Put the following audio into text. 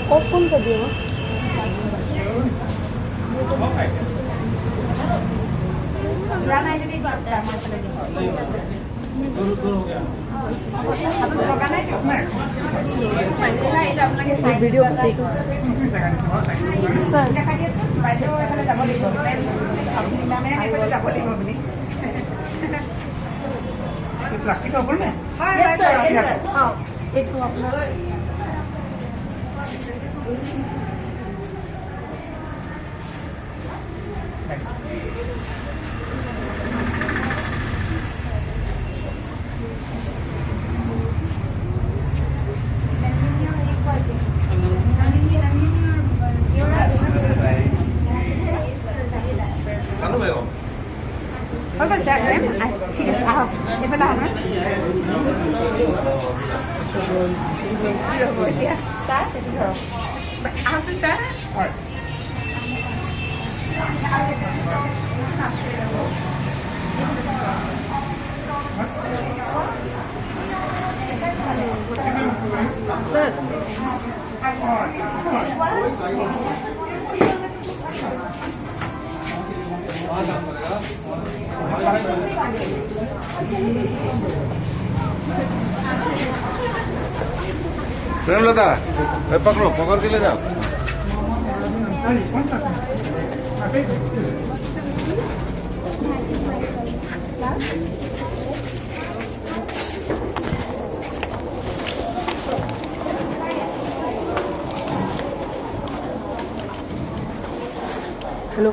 Open कर दियो पुराना है जब बात है वीडियो सर प्लास्टिक का ऊपर में यस सर हाँ एक तो अपना চালু ভাই হৈ গ'ল ছাৰ ঠিক আছে আহক এইফালে আহক ৰ'ব এতিয়া ছাৰ সেইটো ধৰক আহকচোন ছাৰ सर प्रेमलता पकड़ो पकड़ के ले जाओ हेलो